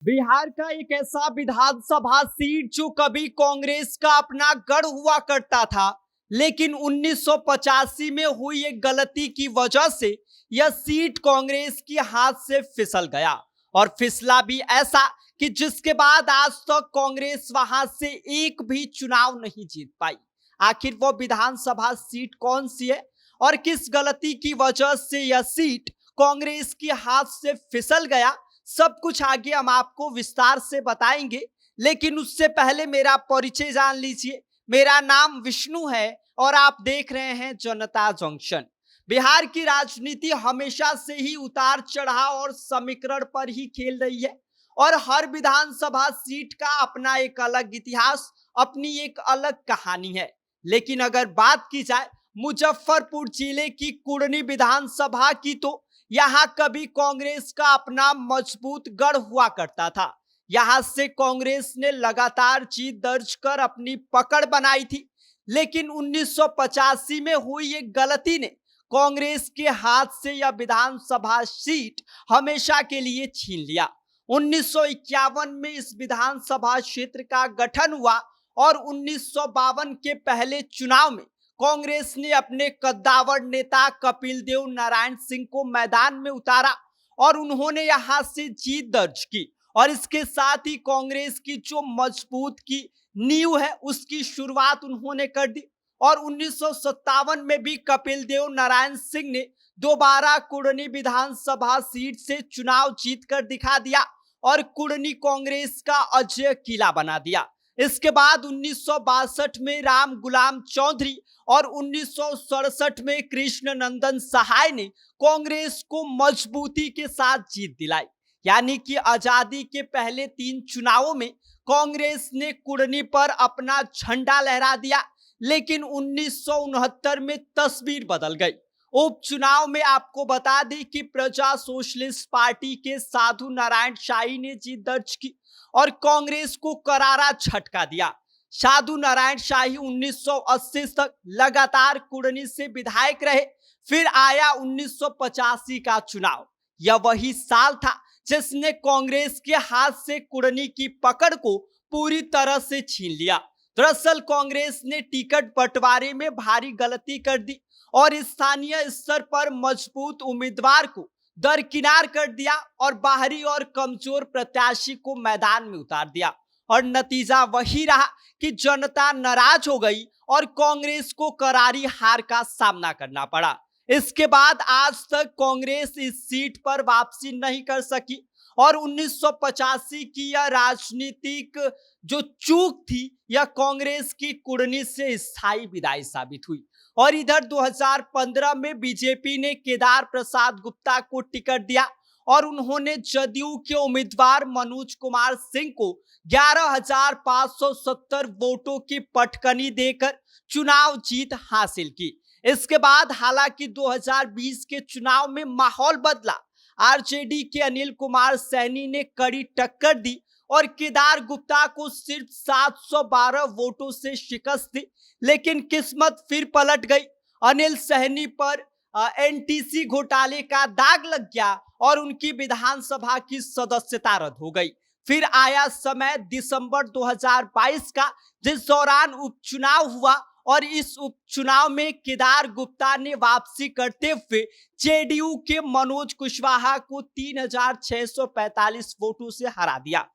बिहार का एक ऐसा विधानसभा सीट जो कभी कांग्रेस का अपना गढ़ हुआ करता था, लेकिन 1985 में हुई एक गलती की वजह से यह सीट कांग्रेस के हाथ से फिसल गया। और फिसला भी ऐसा कि जिसके बाद आज तक कांग्रेस वहां से एक भी चुनाव नहीं जीत पाई। आखिर वो विधानसभा सीट कौन सी है और किस गलती की वजह से यह सीट कांग्रेस के हाथ से फिसल गया, सब कुछ आगे हम आपको विस्तार से बताएंगे। लेकिन उससे पहले मेरा परिचय जान लीजिए। मेरा नाम विष्णु है और आप देख रहे हैं जनता जंक्शन। बिहार की राजनीति हमेशा से ही उतार चढ़ाव और समीकरण पर ही खेल रही है और हर विधानसभा सीट का अपना एक अलग इतिहास, अपनी एक अलग कहानी है। लेकिन अगर बात की जाए मुजफ्फरपुर जिले की कुढ़नी विधानसभा की, तो यहां कभी कांग्रेस का अपना मजबूत गढ़ हुआ करता था। यहां से कांग्रेस ने लगातार जीत दर्ज कर अपनी पकड़ बनाई थी। लेकिन 1985 में हुई एक गलती ने कांग्रेस के हाथ से यह विधानसभा सीट हमेशा के लिए छीन लिया। 1951 में इस विधानसभा क्षेत्र का गठन हुआ और 1952 के पहले चुनाव में कांग्रेस ने अपने कद्दावर नेता कपिल देव नारायण सिंह को मैदान में उतारा और उन्होंने यहां से जीत दर्ज की। और इसके साथ ही कांग्रेस की जो मजबूत की नींव है उसकी शुरुआत उन्होंने कर दी। और 1957 में भी कपिल देव नारायण सिंह ने दोबारा कुढ़नी विधानसभा सीट से चुनाव जीत कर दिखा दिया और कुढ़नी कांग्रेस का अजय किला बना दिया। इसके बाद 1962 में राम गुलाम चौधरी और 1967 में कृष्ण नंदन सहाय ने कांग्रेस को मजबूती के साथ जीत दिलाई। यानी कि आजादी के पहले 3 चुनावों में कांग्रेस ने कुढ़नी पर अपना झंडा लहरा दिया। लेकिन 1969 में तस्वीर बदल गई। उपचुनाव में आपको बता दें कि प्रजा सोशलिस्ट पार्टी के साधु नारायण शाही ने जीत दर्ज की और कांग्रेस को करारा झटका दिया। साधु नारायण शाही 1980 तक लगातार कुढ़नी से विधायक रहे। फिर आया 1985 का चुनाव। यह वही साल था जिसने कांग्रेस के हाथ से कुढ़नी की पकड़ को पूरी तरह से छीन लिया। दरअसल कांग्रेस ने टिकट बंटवारे में भारी गलती कर दी और स्थानीय स्तर पर मजबूत उम्मीदवार को दरकिनार कर दिया और बाहरी और कमजोर प्रत्याशी को मैदान में उतार दिया। और नतीजा वही रहा कि जनता नाराज हो गई और कांग्रेस को करारी हार का सामना करना पड़ा। इसके बाद आज तक कांग्रेस इस सीट पर वापसी नहीं कर सकी और 1985 की यह राजनीतिक जो चूक थी, यह कांग्रेस की कुढ़नी से स्थायी विदाई साबित हुई। और इधर 2015 में बीजेपी ने केदार प्रसाद गुप्ता को टिकट दिया और उन्होंने जदयू के उम्मीदवार मनोज कुमार सिंह को 11,570 वोटों की पटकनी देकर चुनाव जीत हासिल की। इसके बाद हालांकि 2020 के चुनाव में माहौल बदला। आरजेडी के अनिल कुमार सैनी ने कड़ी टक्कर दी और केदार गुप्ता को सिर्फ 712 वोटों से शिकस्त दी। लेकिन किस्मत फिर पलट गई। अनिल सैनी पर एनटीसी घोटाले का दाग लग गया और उनकी विधानसभा की सदस्यता रद्द हो गई। फिर आया समय दिसंबर 2022 का, जिस दौरान उपचुनाव हुआ और इस उपचुनाव में केदार गुप्ता ने वापसी करते हुए जेडीयू के मनोज कुशवाहा को 3,645 वोटों से हरा दिया।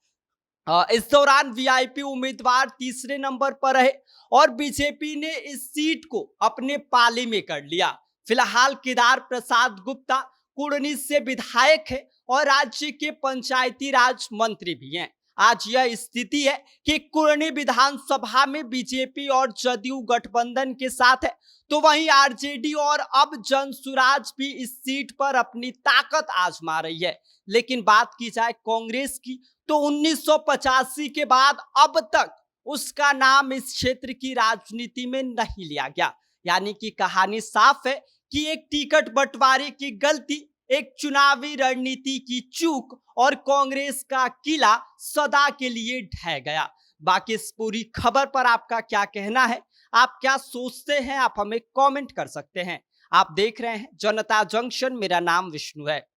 इस दौरान वीआईपी उम्मीदवार तीसरे नंबर पर रहे और बीजेपी ने इस सीट को अपने पाले में कर लिया। फिलहाल केदार प्रसाद गुप्ता कुढ़नी से विधायक है और राज्य के पंचायती राज मंत्री भी हैं। आज यह स्थिति है कि कुढ़नी विधानसभा में बीजेपी और जदयू गठबंधन के साथ है, तो वहीं आरजेडी और अब जनसुराज भी इस सीट पर अपनी ताकत आजमा रही है। लेकिन बात की जाए कांग्रेस की, तो 1985 के बाद अब तक उसका नाम इस क्षेत्र की राजनीति में नहीं लिया गया। यानी कि कहानी साफ है कि एक टिकट बंटवारे की गलती, एक चुनावी रणनीति की चूक और कांग्रेस का किला सदा के लिए ढह गया। बाकी इस पूरी खबर पर आपका क्या कहना है, आप क्या सोचते हैं, आप हमें कमेंट कर सकते हैं। आप देख रहे हैं जनता जंक्शन, मेरा नाम विष्णु है।